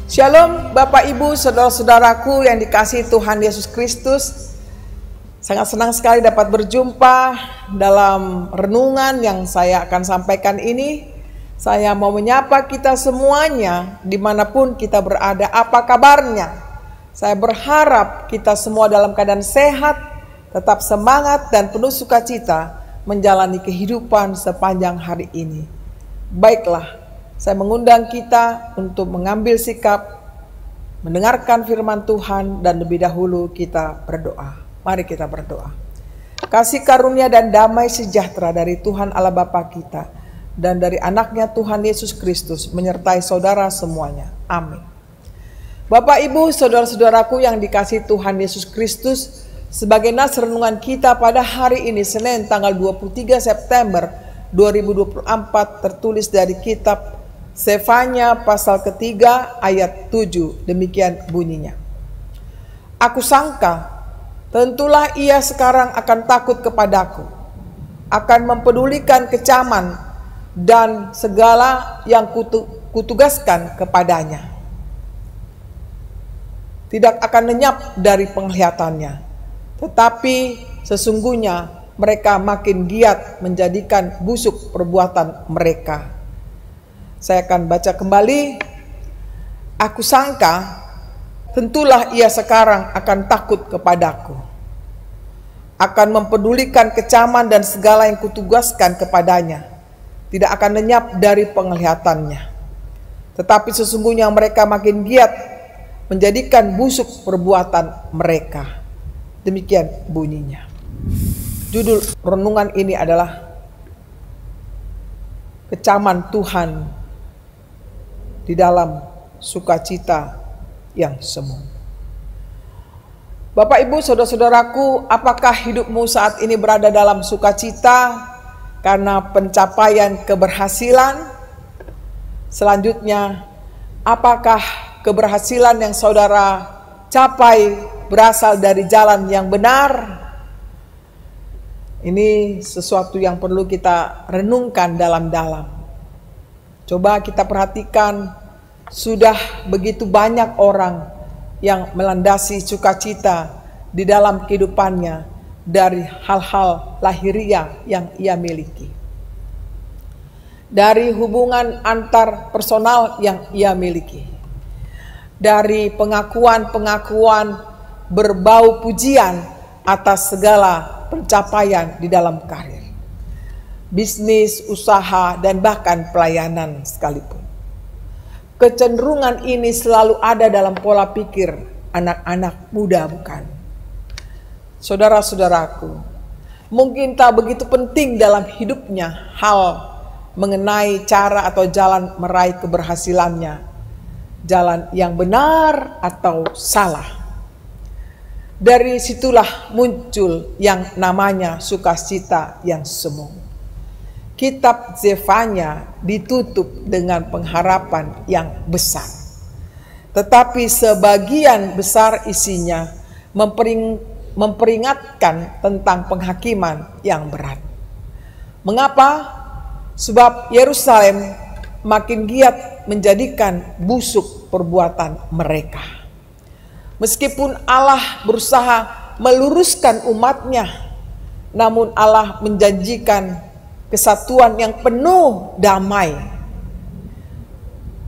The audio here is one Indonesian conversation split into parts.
Shalom Bapak Ibu, saudara-saudaraku yang dikasihi Tuhan Yesus Kristus. Sangat senang sekali dapat berjumpa dalam renungan yang saya akan sampaikan ini. Saya mau menyapa kita semuanya dimanapun kita berada. Apa kabarnya? Saya berharap kita semua dalam keadaan sehat, tetap semangat dan penuh sukacita menjalani kehidupan sepanjang hari ini. Baiklah, saya mengundang kita untuk mengambil sikap, mendengarkan firman Tuhan, dan lebih dahulu kita berdoa. Mari kita berdoa. Kasih karunia dan damai sejahtera dari Tuhan Allah Bapa kita dan dari anaknya Tuhan Yesus Kristus menyertai saudara semuanya. Amin. Bapak Ibu, saudara-saudaraku yang dikasihi Tuhan Yesus Kristus, sebagai nas renungan kita pada hari ini Senin tanggal 23 September 2024 tertulis dari kitab Zefanya pasal ketiga ayat 7, demikian bunyinya. Aku sangka, tentulah ia sekarang akan takut kepadaku, akan mempedulikan kecaman dan segala yang kutugaskan kepadanya. Tidak akan lenyap dari penglihatannya, tetapi sesungguhnya mereka makin giat menjadikan busuk perbuatan mereka. Saya akan baca kembali. Aku sangka, tentulah ia sekarang akan takut kepadaku, akan mempedulikan kecaman dan segala yang kutugaskan kepadanya. Tidak akan lenyap dari penglihatannya, tetapi sesungguhnya mereka makin giat menjadikan busuk perbuatan mereka. Demikian bunyinya. Judul renungan ini adalah kecaman Tuhan di dalam sukacita yang semu. Bapak Ibu, saudara-saudaraku, apakah hidupmu saat ini berada dalam sukacita karena pencapaian keberhasilan? Selanjutnya, apakah keberhasilan yang saudara capai berasal dari jalan yang benar? Ini sesuatu yang perlu kita renungkan dalam-dalam. Coba kita perhatikan, sudah begitu banyak orang yang melandasi sukacita di dalam kehidupannya dari hal-hal lahiriah yang ia miliki. Dari hubungan antar personal yang ia miliki. Dari pengakuan-pengakuan berbau pujian atas segala pencapaian di dalam karir, bisnis, usaha, dan bahkan pelayanan sekalipun. Kecenderungan ini selalu ada dalam pola pikir anak-anak muda, bukan? Saudara-saudaraku, mungkin tak begitu penting dalam hidupnya hal mengenai cara atau jalan meraih keberhasilannya, jalan yang benar atau salah. Dari situlah muncul yang namanya sukacita yang semu. Kitab Zefanya ditutup dengan pengharapan yang besar. Tetapi sebagian besar isinya memperingatkan tentang penghakiman yang berat. Mengapa? Sebab Yerusalem makin giat menjadikan busuk perbuatan mereka. Meskipun Allah berusaha meluruskan umatnya, namun Allah menjanjikan kesatuan yang penuh damai.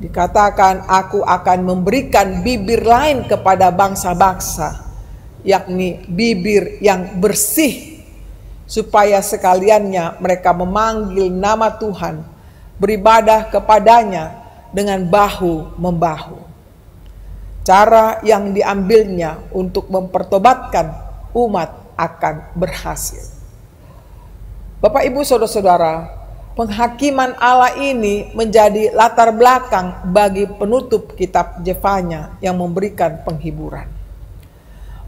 Dikatakan, aku akan memberikan bibir lain kepada bangsa-bangsa, yakni bibir yang bersih, supaya sekaliannya mereka memanggil nama Tuhan, beribadah kepadanya dengan bahu-membahu. Cara yang diambilnya untuk mempertobatkan umat akan berhasil. Bapak Ibu saudara-saudara, penghakiman Allah ini menjadi latar belakang bagi penutup kitab Zefanya yang memberikan penghiburan.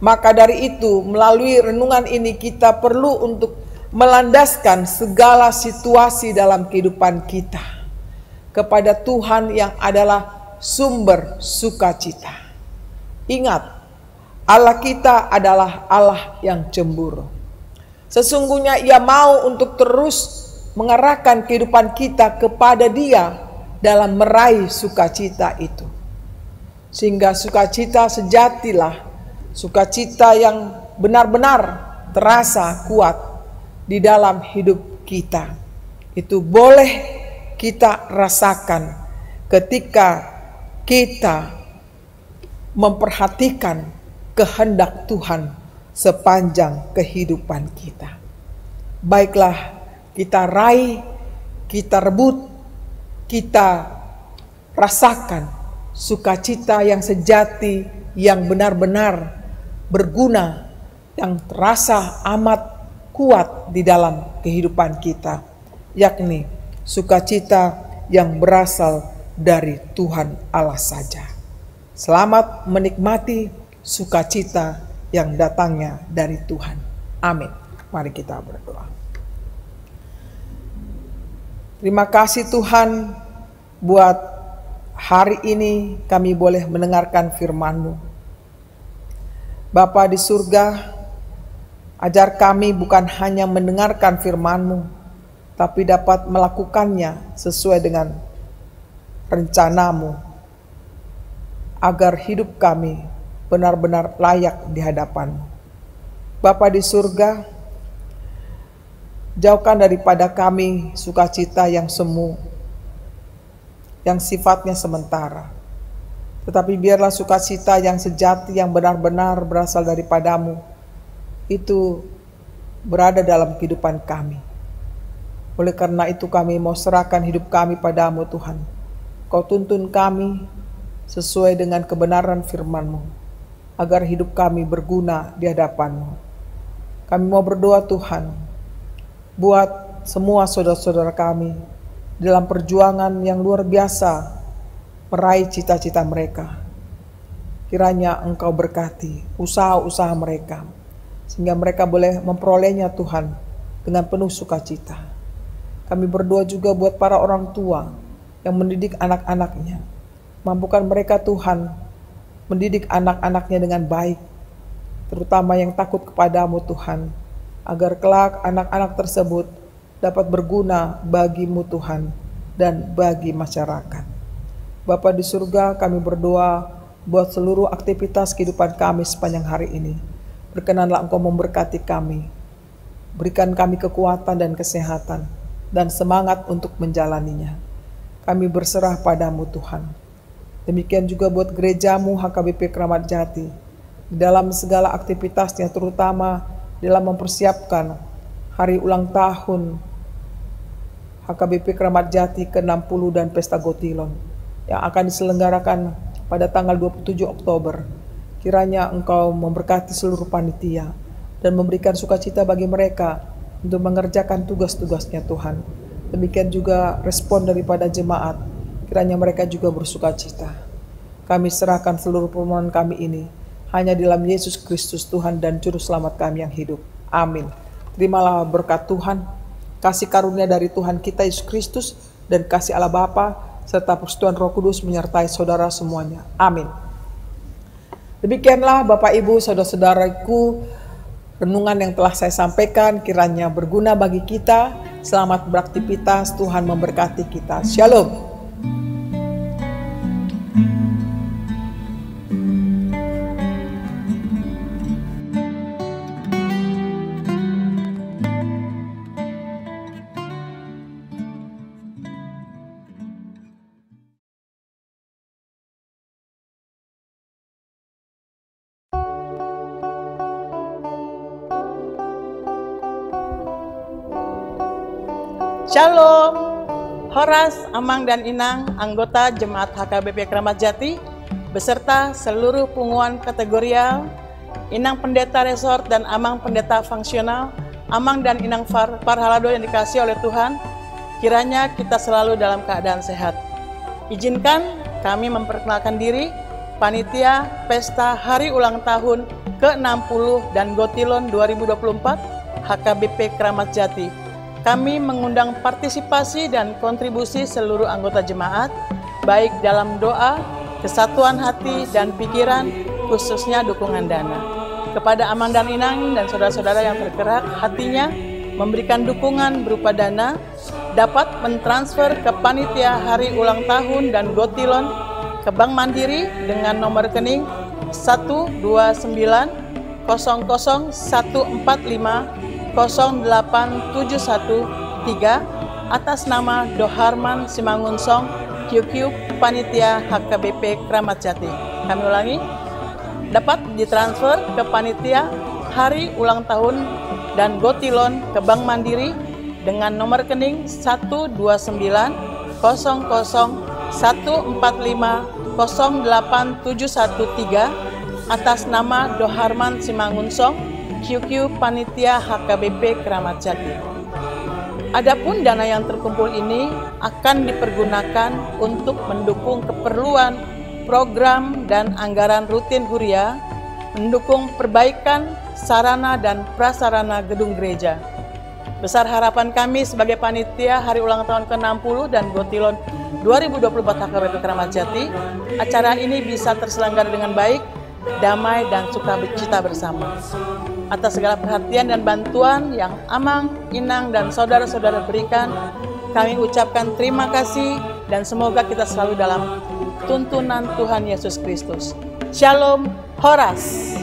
Maka dari itu, melalui renungan ini kita perlu untuk melandaskan segala situasi dalam kehidupan kita kepada Tuhan yang adalah sumber sukacita. Ingat, Allah kita adalah Allah yang cemburu. Sesungguhnya Ia mau untuk terus mengarahkan kehidupan kita kepada Dia dalam meraih sukacita itu. Sehingga sukacita sejatilah sukacita yang benar-benar terasa kuat di dalam hidup kita. Itu boleh kita rasakan ketika kita memperhatikan kehendak Tuhan sepanjang kehidupan kita. Baiklah, kita raih, kita rebut, kita rasakan sukacita yang sejati, yang benar-benar berguna, yang terasa amat kuat di dalam kehidupan kita, yakni sukacita yang berasal dari Tuhan Allah saja. Selamat menikmati sukacita yang datangnya dari Tuhan. Amin. Mari kita berdoa. Terima kasih Tuhan buat hari ini kami boleh mendengarkan firman-Mu. Bapa di surga, ajar kami bukan hanya mendengarkan firman-Mu, tapi dapat melakukannya sesuai dengan rencana-Mu, agar hidup kami benar-benar layak di hadapan-Mu. Bapa di surga, jauhkan daripada kami sukacita yang semu, yang sifatnya sementara. Tetapi biarlah sukacita yang sejati, yang benar-benar berasal daripada-Mu, itu berada dalam kehidupan kami. Oleh karena itu kami mau serahkan hidup kami pada-Mu Tuhan. Kau tuntun kami sesuai dengan kebenaran firman-Mu, agar hidup kami berguna di hadapan-Mu. Kami mau berdoa Tuhan, buat semua saudara-saudara kami dalam perjuangan yang luar biasa meraih cita-cita mereka. Kiranya Engkau berkati usaha-usaha mereka, sehingga mereka boleh memperolehnya Tuhan dengan penuh sukacita. Kami berdoa juga buat para orang tua yang mendidik anak-anaknya. Mampukan mereka Tuhan mendidik anak-anaknya dengan baik, terutama yang takut kepadamu Tuhan, agar kelak anak-anak tersebut dapat berguna bagimu Tuhan dan bagi masyarakat. Bapa di surga, kami berdoa buat seluruh aktivitas kehidupan kami sepanjang hari ini. Berkenanlah Engkau memberkati kami, berikan kami kekuatan dan kesehatan dan semangat untuk menjalaninya. Kami berserah padamu Tuhan. Demikian juga buat gerejamu HKBP Kramat Jati, dalam segala aktivitasnya, terutama dalam mempersiapkan hari ulang tahun HKBP Kramat Jati ke-60 dan Pesta Gotilon yang akan diselenggarakan pada tanggal 27 Oktober. Kiranya Engkau memberkati seluruh panitia dan memberikan sukacita bagi mereka untuk mengerjakan tugas-tugasnya Tuhan. Demikian juga respon daripada jemaat, kiranya mereka juga bersukacita. Kami serahkan seluruh permohonan kami ini hanya di dalam Yesus Kristus Tuhan dan Juru Selamat kami yang hidup. Amin. Terimalah berkat Tuhan, kasih karunia dari Tuhan kita Yesus Kristus, dan kasih Allah Bapa serta persetujuan Roh Kudus menyertai saudara semuanya. Amin. Demikianlah Bapak Ibu saudara-saudaraku, renungan yang telah saya sampaikan kiranya berguna bagi kita. Selamat beraktivitas, Tuhan memberkati kita. Shalom. Shalom, Horas, Amang, dan Inang, anggota Jemaat HKBP Kramat Jati, beserta seluruh pengumuman kategorial, Inang Pendeta Resort dan Amang Pendeta Fungsional, Amang dan Inang Parhalado yang dikasihi oleh Tuhan, kiranya kita selalu dalam keadaan sehat. Izinkan kami memperkenalkan diri, Panitia Pesta Hari Ulang Tahun ke-60 dan Gotilon 2024 HKBP Kramat Jati. kami mengundang partisipasi dan kontribusi seluruh anggota jemaat, baik dalam doa, kesatuan hati dan pikiran, khususnya dukungan dana. Kepada Amang dan Inang dan saudara-saudara yang tergerak hatinya memberikan dukungan berupa dana, dapat mentransfer ke panitia hari ulang tahun dan Gotilon ke Bank Mandiri dengan nomor rekening 1290145087113 atas nama Doharman Simangunsong QQ Panitia HKBP Kramat Jati. Kami ulangi, dapat ditransfer ke panitia hari ulang tahun dan Gotilon ke Bank Mandiri dengan nomor rekening 1290145087113 atas nama Doharman Simangunsong QQ Panitia HKBP Kramat Jati. Adapun dana yang terkumpul ini akan dipergunakan untuk mendukung keperluan program dan anggaran rutin Huria, mendukung perbaikan sarana dan prasarana gedung gereja. Besar harapan kami sebagai panitia hari ulang tahun ke-60 dan Gotilon 2024 HKBP Kramat Jati, acara ini bisa terselenggara dengan baik, damai dan sukacita bersama. Atas segala perhatian dan bantuan yang Amang, Inang dan saudara-saudara berikan, kami ucapkan terima kasih dan semoga kita selalu dalam tuntunan Tuhan Yesus Kristus. Shalom, Horas.